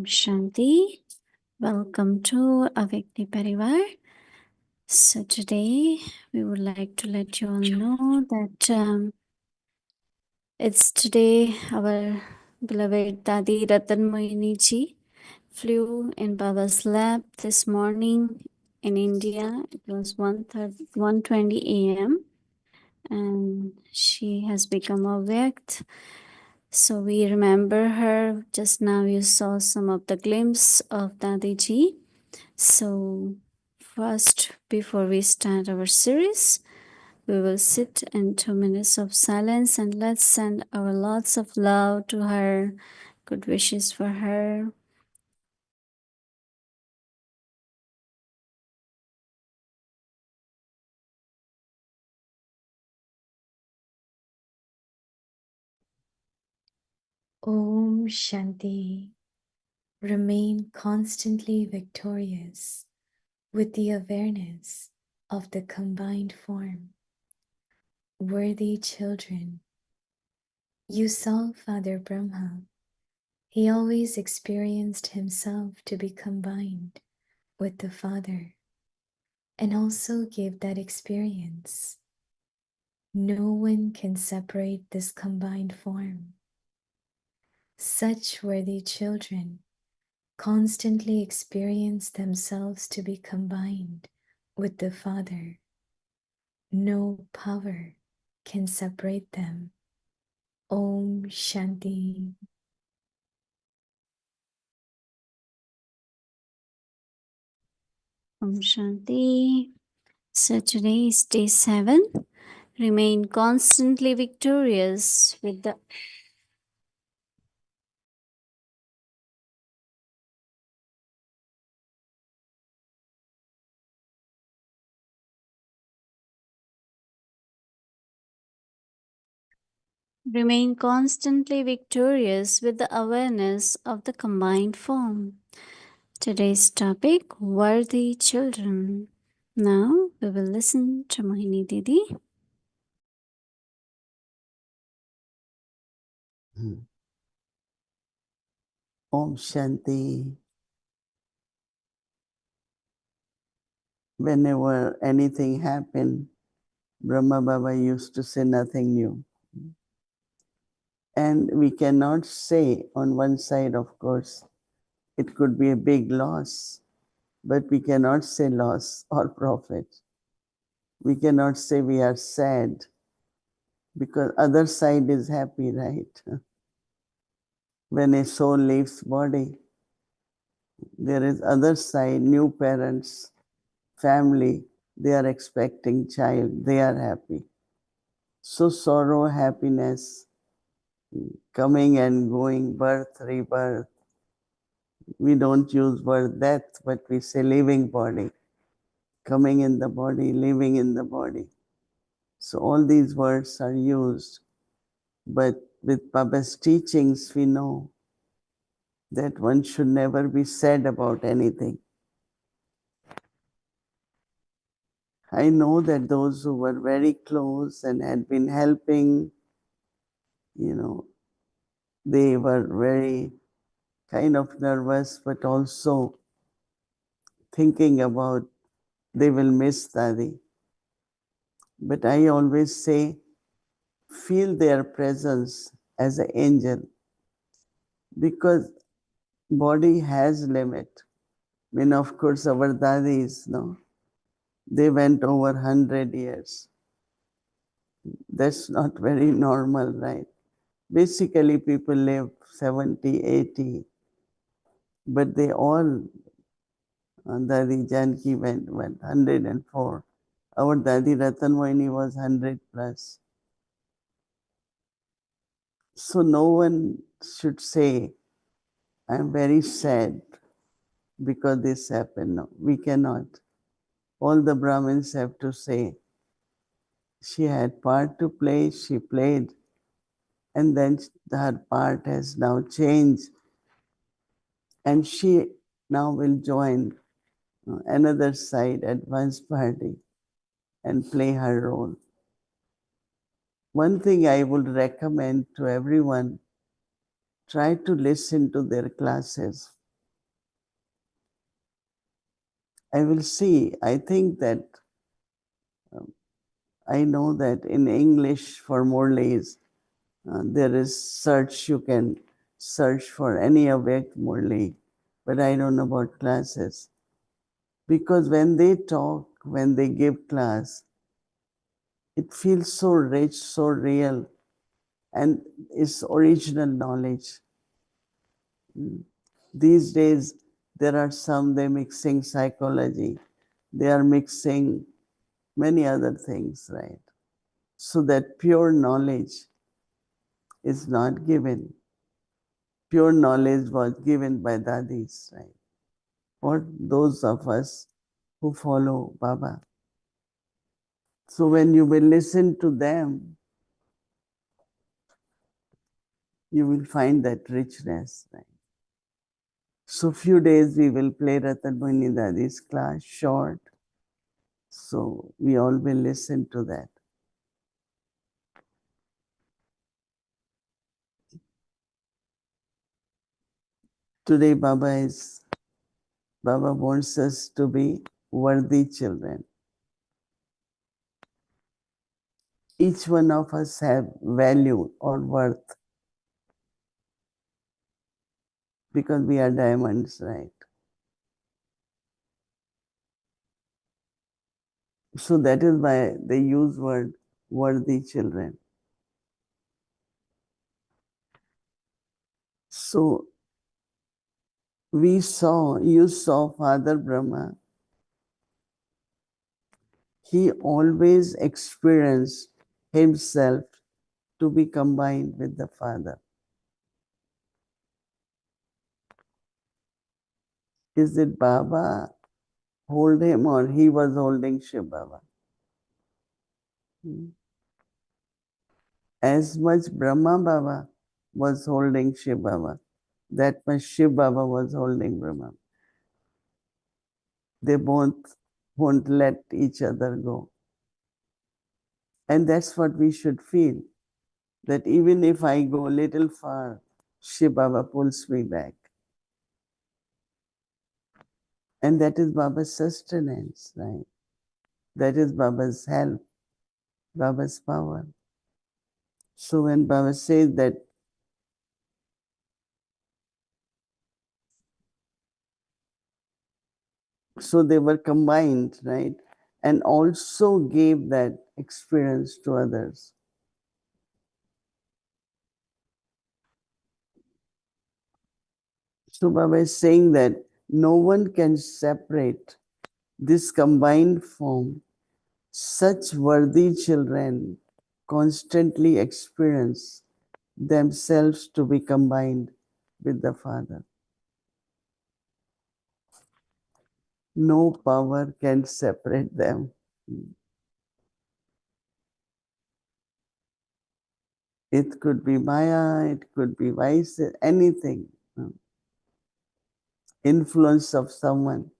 Shanti. Welcome to Avikti Parivar. So today we would like to let you all know that it's today our beloved Dadi Ratan Mohini ji flew in Baba's lap this morning in India. It was 1:20 a.m. and she has become a Vyakt. So we remember her. Just now you saw some of the glimpse of Dadi ji. So first, before we start our series, we will sit in 2 minutes of silence and let's send our lots of love to her, good wishes for her. Om Shanti. Remain constantly victorious with the awareness of the combined form. Worthy children, you saw Father Brahma. He always experienced himself to be combined with the Father and also gave that experience. No one can separate this combined form. Such worthy children constantly experience themselves to be combined with the Father. No power can separate them. Om Shanti. Om Shanti. So today is day 7. Remain constantly victorious with the Remain constantly victorious with the awareness of the combined form. Today's topic, worthy children. Now we will listen to Mohini Didi. Om Shanti. Whenever anything happened, Brahma Baba used to say nothing new. And we cannot say on one side, of course, it could be a big loss, but we cannot say loss or profit. We cannot say we are sad because other side is happy, right? When a soul leaves body, there is other side, new parents, family, they are expecting child, they are happy. So sorrow, happiness, coming and going, birth, rebirth. We don't use word death, but we say living body, coming in the body, living in the body. So all these words are used, but with Baba's teachings, we know that one should never be sad about anything. I know that those who were very close and had been helping, they were very kind of nervous, but also thinking about they will miss Dadi. But I always say, feel their presence as an angel, because body has limit. I mean, of course, our Dadis, no, they went over 100 years. That's not very normal, right? Basically, people live 70, 80, but they all, Dadi Janki went 104. Our Dadi Ratan Mohini was 100 plus. So no one should say, I'm very sad because this happened. No, we cannot. All the Brahmins have to say, she had part to play, she played, and then her part has now changed, and she now will join another side advance party and play her role. One thing I would recommend to everyone, try to listen to their classes. I will see. I think that I know that in English for Murlis, there is search, you can search for any awake Murli, but I don't know about classes. Because when they talk, when they give class, it feels so rich, so real, and it's original knowledge. These days, there are some, they're mixing psychology, they are mixing many other things, right? So that pure knowledge is not given. Pure knowledge was given by Dadis, right? Or those of us who follow Baba. So when you will listen to them, you will find that richness, right? So few days we will play Ratan Mohini Dadi's class, short. So we all will listen to that. Today Baba wants us to be worthy children. Each one of us have value or worth because we are diamonds, right? So that is why they use word worthy children. So you saw Father Brahma, he always experienced himself to be combined with the Father. Is it Baba hold him or he was holding Shiv Baba? As much Brahma Baba was holding Shiv Baba, that much Shiv Baba was holding Brahma. They both won't let each other go. And that's what we should feel, that even if I go a little far, Shiv Baba pulls me back. And that is Baba's sustenance, right? That is Baba's help, Baba's power. So when Baba says that, so they were combined, right? And also gave that experience to others. So Baba is saying that no one can separate this combined form. Such worthy children constantly experience themselves to be combined with the Father. No power can separate them. It could be Maya, it could be vice, anything. Influence of someone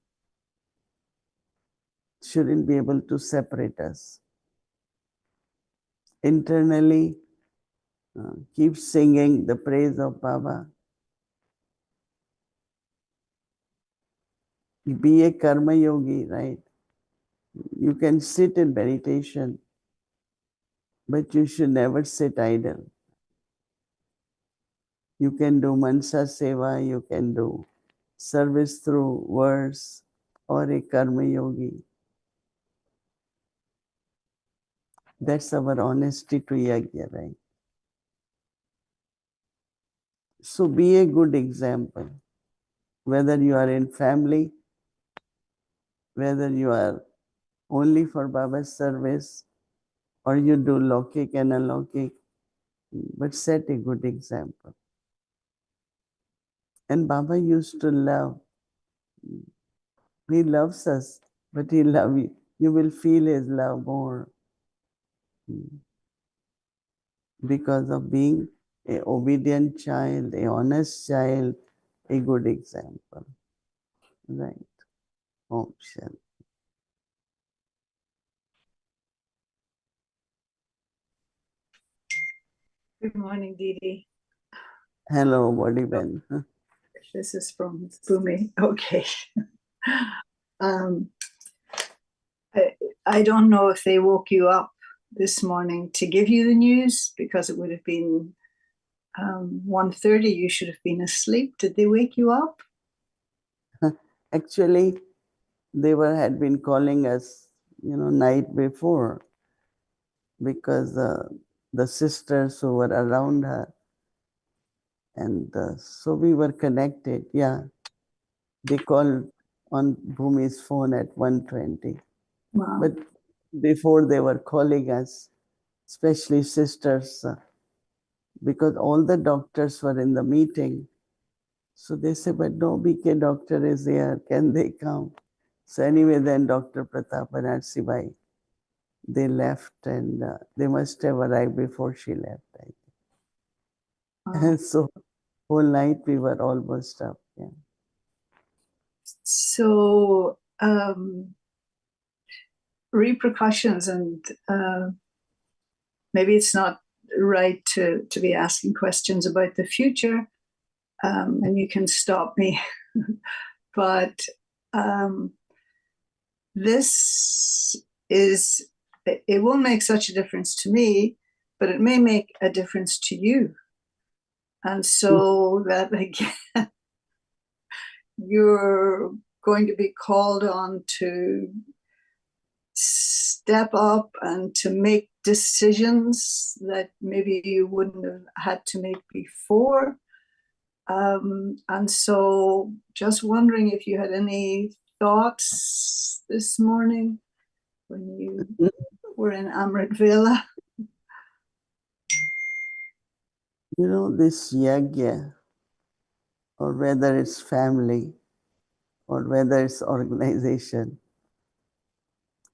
shouldn't be able to separate us. Internally, keep singing the praise of Baba. Be a karma yogi, right? You can sit in meditation, but you should never sit idle. You can do mansa seva, you can do service through words, or a karma yogi. That's our honesty to yajna, right? So be a good example. Whether you are in family, whether you are only for Baba's service, or you do Lokik and Alokik, but set a good example. And Baba used to love. He loves us, but he loves you. You will feel his love more because of being an obedient child, a honest child, a good example. Right. Om Shanti. Good morning, Didi. Hello, Body Ben. This is from Bhumi. Okay. Um, I don't know if they woke you up this morning to give you the news, because it would have been 1:30. You should have been asleep. Did they wake you up? Actually, they had been calling us, night before, because the sisters who were around her, and so we were connected. Yeah, they called on Bhumi's phone at 1:20. Wow. But before they were calling us, especially sisters, because all the doctors were in the meeting. So they said, but no BK doctor is here. Can they come? So anyway, then Dr. Pratap and Arsibai, they left, and they must have arrived before she left, I think. Wow. And so whole night we were almost up. Yeah. So repercussions, and maybe it's not right to be asking questions about the future, and you can stop me. But this is, it won't make such a difference to me, but it may make a difference to you. And so that, again, you're going to be called on to step up and to make decisions that maybe you wouldn't have had to make before. And so just wondering if you had any thoughts this morning when you were in Amrit Villa. This yagya, or whether it's family, or whether it's organization,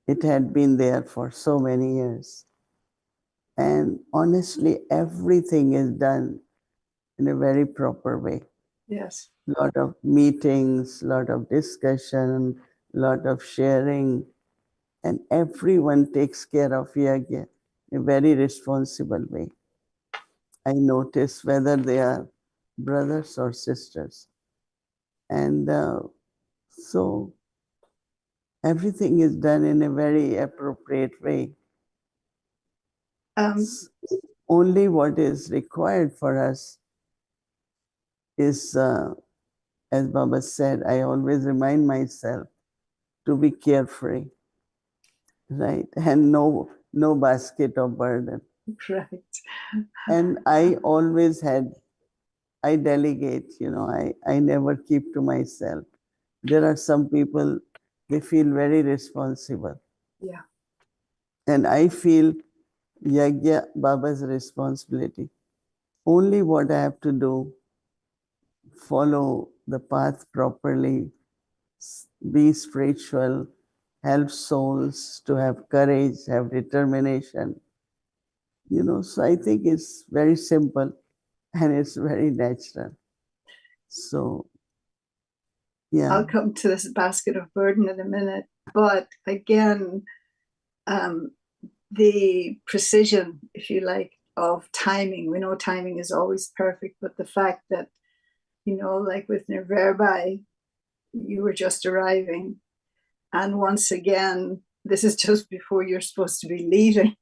it had been there for so many years. And honestly, everything is done in a very proper way. Yes. Lot of meetings, lot of discussion, lot of sharing, and everyone takes care of yagya in a very responsible way. I notice whether they are brothers or sisters. And so everything is done in a very appropriate way. Only what is required for us is, as Baba said, I always remind myself to be carefree, right? And no basket of burden. Right. And I always I delegate, I never keep to myself. There are some people, they feel very responsible. Yeah. And I feel Yagya Baba's responsibility. Only what I have to do, follow the path properly, be spiritual, help souls to have courage, have determination. So I think it's very simple and it's very natural. So, yeah. I'll come to this basket of burden in a minute. But again, the precision, if you like, of timing. We know timing is always perfect, but the fact that, like with Nirverbai, you were just arriving. And once again, this is just before you're supposed to be leaving.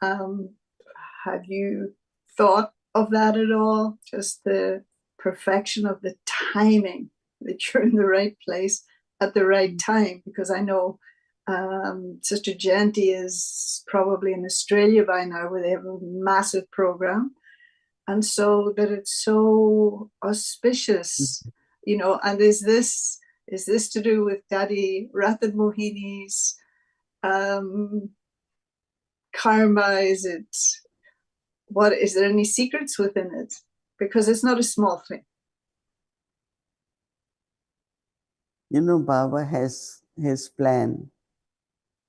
Have you thought of that at all? Just the perfection of the timing, that you're in the right place at the right time. Because I know Sister Genti is probably in Australia by now, where they have a massive program. And so that it's so auspicious, and is this to do with Daddy Ratan Mohini's karma? Is there any secrets within it? Because it's not a small thing. Baba has his plan,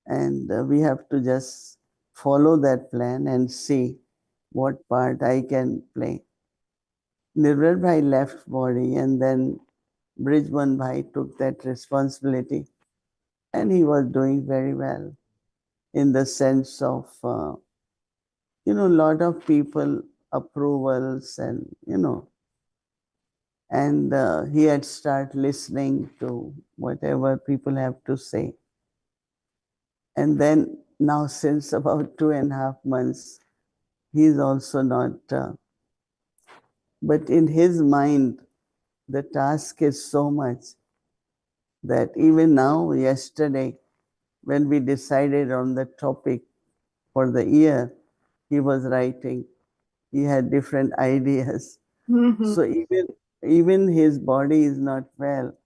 and we have to just follow that plan and see what part I can play. Nirval Bhai left body, and then Brijman Bhai took that responsibility, and he was doing very well in the sense of, a lot of people approvals, and, And he had started listening to whatever people have to say. And then now, since about 2.5 months, he's also not, but in his mind, the task is so much that even now, yesterday, when we decided on the topic for the year, he was writing. He had different ideas. Mhm. So even his body is not well,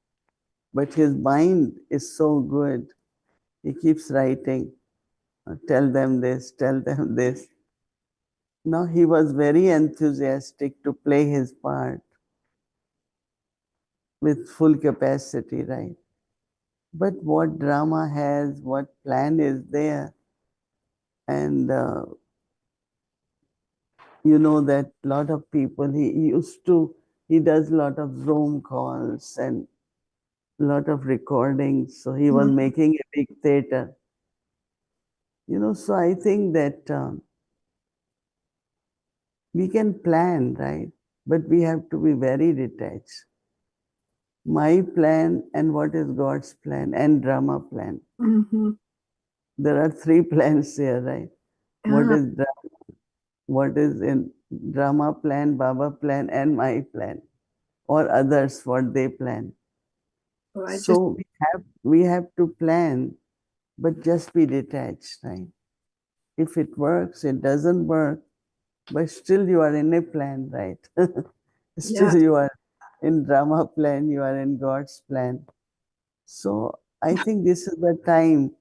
but his mind is so good. He keeps writing, tell them this, tell them this. Now he was very enthusiastic to play his part with full capacity, right? But what drama has, what plan is there, and you know that a lot of people, he does a lot of Zoom calls and a lot of recordings. So he was Mhm. making a big theater. So I think that we can plan, right? But we have to be very detached. My plan and what is God's plan and drama plan. Mhm. There are three plans here, right? What Ah, is what is in drama plan, Baba plan, and my plan, or others what they plan. well, I just So we have to plan, but just be detached, right? If it works, it doesn't work, but still you are in a plan, right? yeah, Still you are in drama plan, you are in God's plan. So I think this is the time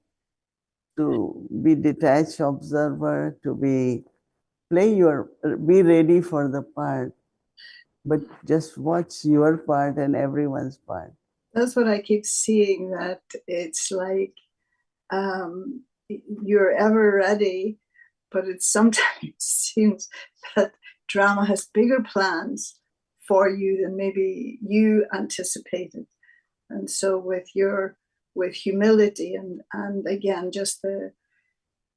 to be detached observer, to be ready for the part, but just watch your part and everyone's part. that's what I keep seeing. That it's like um, you're ever ready, but it sometimes seems that drama has bigger plans for you than maybe you anticipated. And so with humility and again just the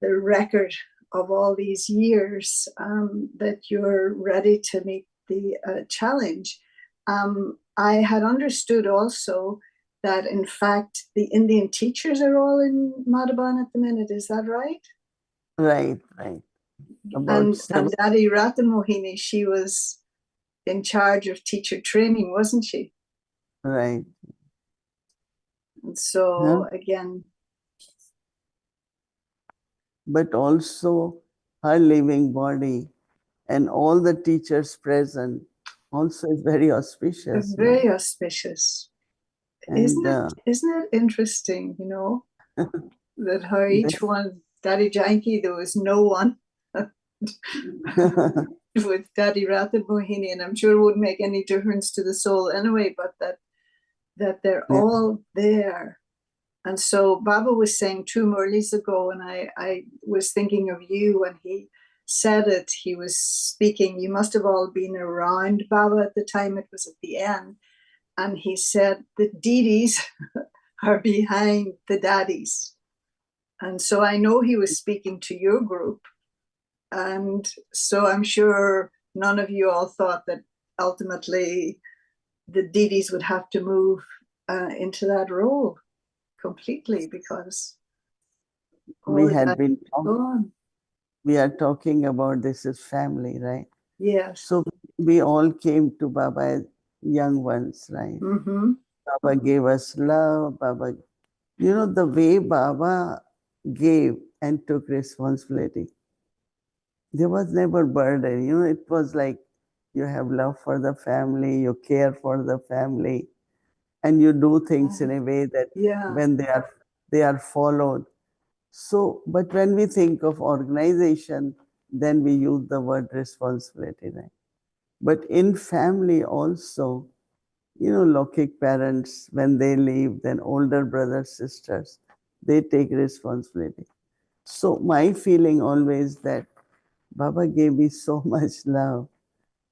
record of all these years, that you're ready to meet the challenge. I had understood also that in fact the Indian teachers are all in Madhaban at the minute. Is that right? Right, right. About And seven, Daddy Ratan Mohini, she was in charge of teacher training, wasn't she? right. And Huh? so again, But also her living body and all the teachers present also is very auspicious, no? very auspicious. And Isn't it interesting, that how each this, one, Daddy Janki, there was no one with Daddy Ratha Mohini, and I'm sure it wouldn't make any difference to the soul anyway, but that they're yeah, all there. And so Baba was saying 2 Murlis ago, and I was thinking of you when he said it. He was speaking, you must have all been around Baba at the time, it was at the end. And he said the Didis are behind the daddies. And so I know he was speaking to your group. And so I'm sure none of you all thought that ultimately the Didis would have to move into that role completely because all we the had daddies been are gone. we are talking about this is family, right? Yes. So we all came to Baba as young ones, right? Mm-hmm. Baba gave us love. The way Baba gave and took responsibility, there was never burden. It was like you have love for the family, you care for the family, and you do things in a way that Yeah. when they are followed. So, but when we think of organization, then we use the word responsibility, right? But in family also, Lokik parents, when they leave, then older brothers, sisters, they take responsibility. So my feeling always that Baba gave me so much love,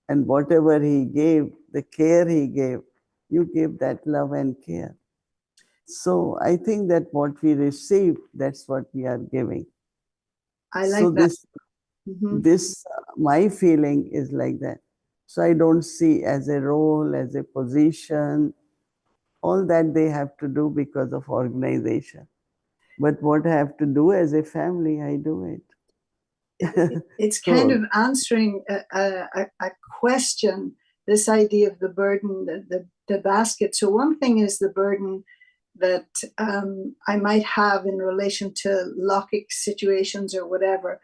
and whatever he gave, the care he gave, you gave that love and care. So I think that what we receive, that's what we are giving. I So like that. this Mm-hmm. this my feeling is like that. So I don't see as a role, as a position, all that they have to do because of organization. But what I have to do as a family, I do it. It's kind So of answering a question, this idea of the burden, the basket. So one thing is the burden that I might have in relation to Lochic situations or whatever.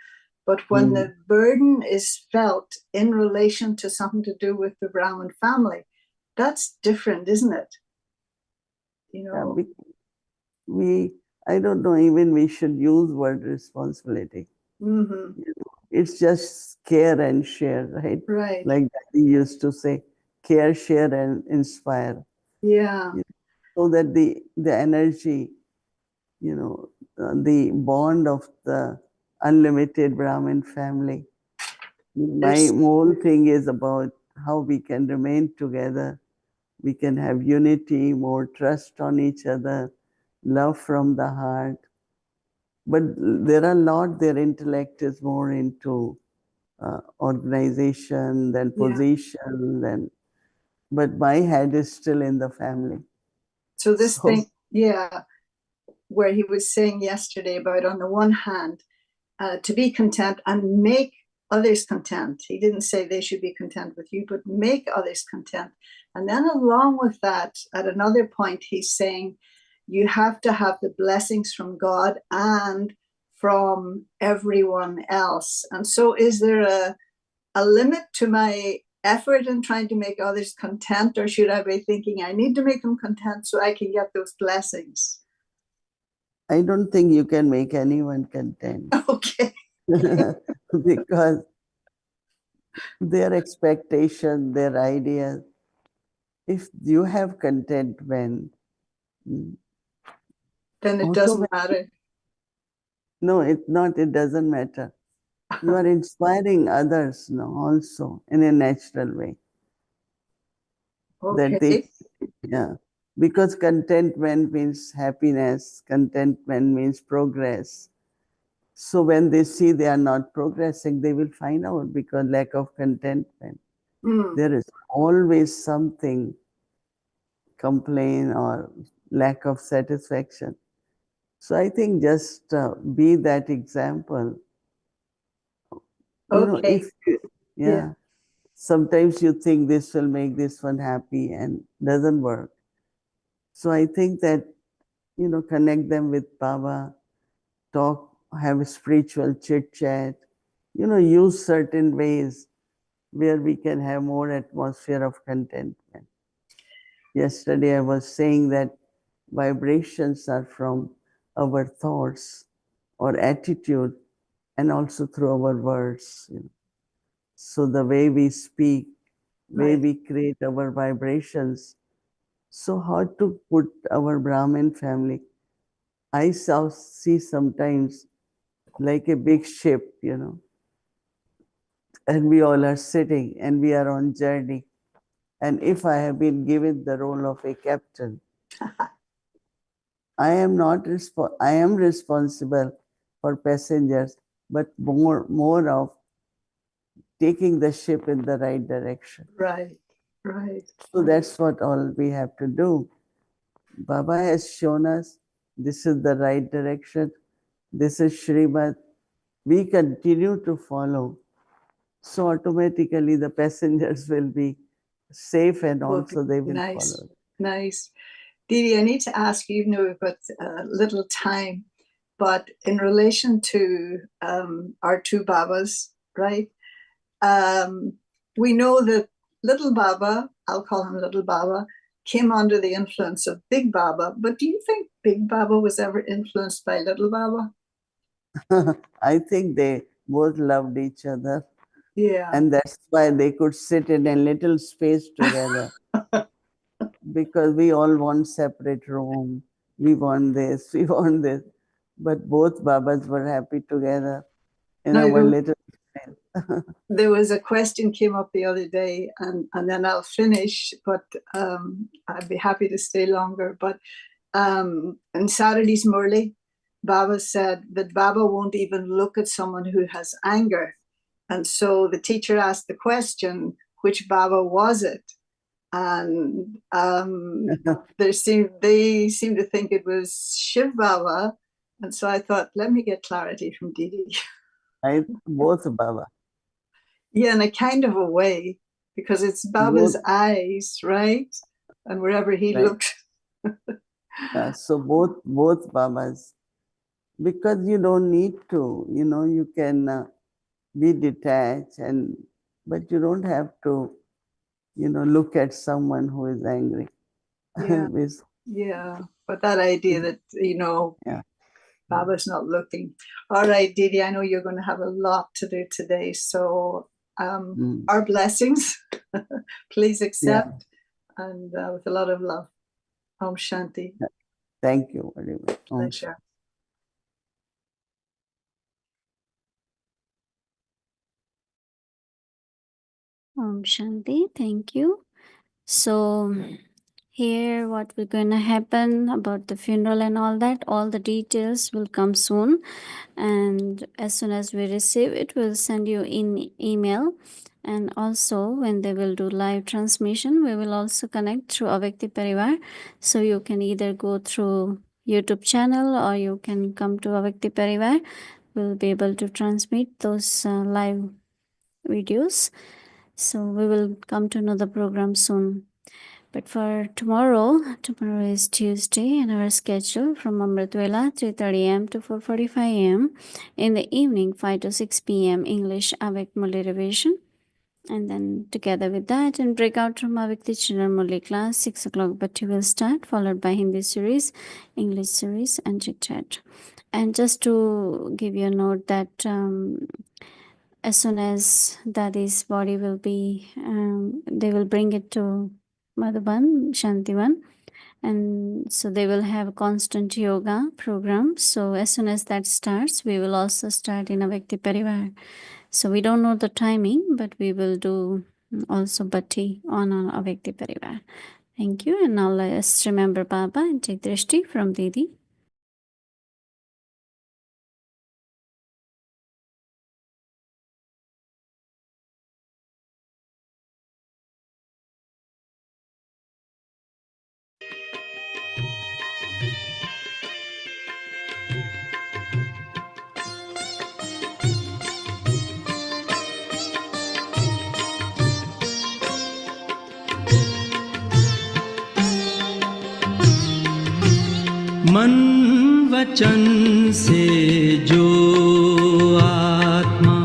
But when the burden is felt in relation to something to do with the Brahmin family, that's different, isn't it? You know. we, I don't know, even we should use word responsibility. Mm-hmm. It's just care and share, right? Right. Like Daddy used to say, care, share, and inspire. Yeah. So that the energy, the bond of the unlimited Brahmin family. My whole thing is about how we can remain together. We can have unity, more trust on each other, love from the heart. But there are a lot, their intellect is more into organization than position, but my head is still in the family. So this thing, yeah, where he was saying yesterday about, on the one hand, to be content and make others content. He didn't say they should be content with you, but make others content. And then along with that, at another point, he's saying you have to have the blessings from God and from everyone else. And so is there a limit to my effort in trying to make others content, or should I be thinking I need to make them content so I can get those blessings? I don't think you can make anyone content. Okay. Because their expectation, their ideas, if you have contentment, then it doesn't matter. No, it's not, it doesn't matter. You are inspiring others now also in a natural way. Okay. That they, yeah. Because contentment means happiness, contentment means progress. So when they see they are not progressing, they will find out because lack of contentment. There is always something, complaint or lack of satisfaction. So I think just be that example. Okay. Yeah, sometimes you think this will make this one happy and doesn't work. So I think that, connect them with Baba, talk, have a spiritual chit chat, use certain ways where we can have more atmosphere of contentment. Yesterday I was saying that vibrations are from our thoughts or attitude and also through our words. So the way we speak, way we create our vibrations. So how to put our Brahmin family? I see sometimes like a big ship, and we all are sitting and we are on journey. And if I have been given the role of a captain, I am responsible for passengers, but more of taking the ship in the right direction. Right. So that's what all we have to do. Baba has shown us this is the right direction. This is Srimad. We continue to follow. So automatically the passengers will be safe and also they will follow. Nice. Didi, I need to ask you, even though we've got little time, but in relation to our two Babas, right? We know that little Baba, I'll call him little Baba, came under the influence of Big Baba. But do you think Big Baba was ever influenced by little Baba? I think they both loved each other. Yeah. And that's why they could sit in a little space together. Because we all want separate room. We want this, we want this. But both Babas were happy together in our little space. There was a question came up the other day, and then I'll finish, but I'd be happy to stay longer. But in Saturday's Murli, Baba said that Baba won't even look at someone who has anger. And so the teacher asked the question, which Baba was it, and they seemed to think it was Shiv Baba, and so I thought, let me get clarity from Didi. Both Baba. Yeah, in a kind of a way, because it's Baba's eyes, right? And wherever he looks. So both Babas, because you don't need to, you can be detached, but you don't have to, look at someone who is angry. Yeah, yeah. But that idea that, yeah. Baba's not looking. All right, Didi, I know you're going to have a lot to do today. So our blessings, please accept, and with a lot of love. Om Shanti. Thank you very much. Pleasure. Om Shanti, thank you. So here what will going to happen about the funeral and all that, all the details will come soon, and as soon as we receive it, we'll send you in email. And also when they will do live transmission, we will also connect through Avakti Parivar, so you can either go through YouTube channel or you can come to Avakti Parivar. We'll be able to transmit those live videos. So we will come to know the program soon. But for tomorrow is Tuesday, and our schedule from Amritvela 3:30 am to 4:45 am. In the evening 5 to 6 p.m. English Avik Muli revision. And then together with that, and breakout from Avikti Children Muli class 6 o'clock Bhatti will start, followed by Hindi series, English series, and chit chat. And just to give you a note that as soon as Dadi's body will be, they will bring it to Madhuban, Shantivan, and so they will have a constant yoga program. So as soon as that starts, we will also start in Avakti Parivar. So we don't know the timing, but we will do also Bhatti on Avakti Parivar. Thank you. And now let's remember Baba and take Drishti from Didi. मन वचन से जो आत्मा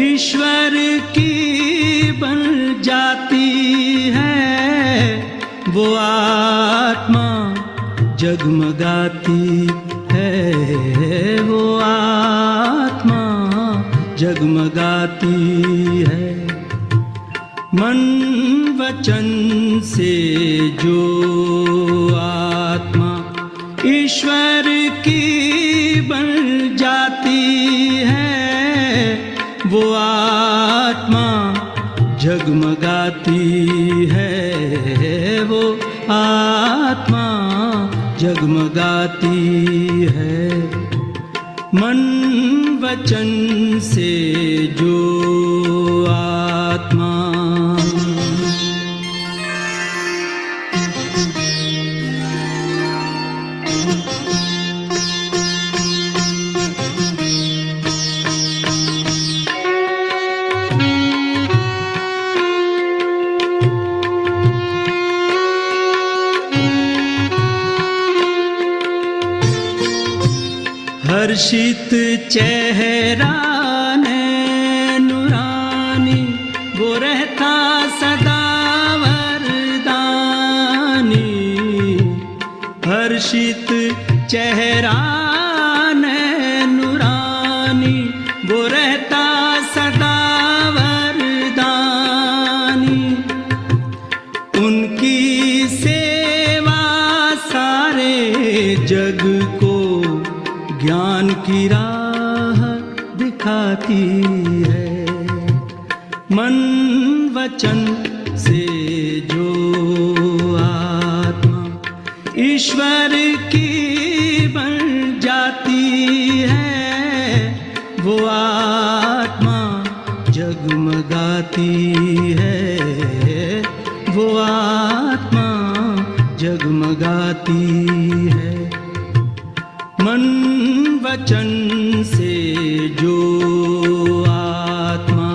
ईश्वर की बन जाती है, वो आत्मा जगमगाती है, वो आत्मा जगमगाती है। मन वचन से जो आत्मा ईश्वर की बन जाती है, वो आत्मा जगमगाती है, वो आत्मा जगमगाती है। मन वचन से जो आत्मा हर्षित चेहरा ने नुरानी, वो रहता सदा वरदानी। हर्षित चेहरा ने नुरानी, वो रहता सदा वरदानी। उनकी सेवा सारे जग को ज्ञान की राह दिखाती है। मन वचन से जो आत्मा ईश्वर की बन जाती है, वो आत्मा जगमगाती है, वो आत्मा जगमगाती है। मन वचन से जो आत्मा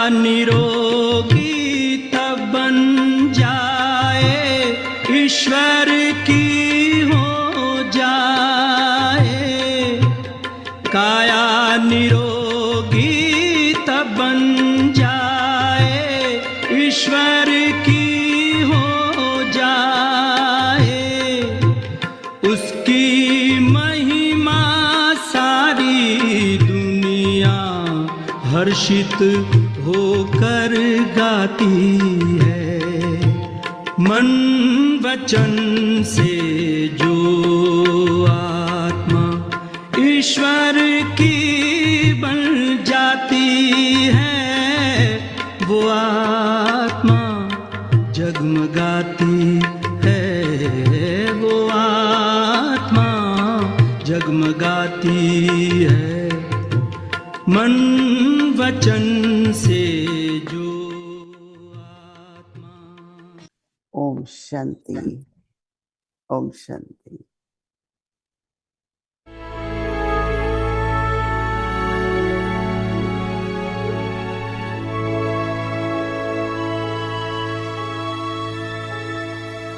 निरोगी तब बन जाए, ईश्वर की हो जाए। काया निरोगी तब बन जाए, ईश्वर की हो जाए। उसकी महिमा सारी दुनिया हर्षित होकर गाती है। मन वचन से जो आत्मा ईश्वर की बन जाती है, वो आत्मा जगमगाती है। वो आत्मा जगमगाती है। मन वचन से जो आत्मा। ओम शांति, ओम शांति।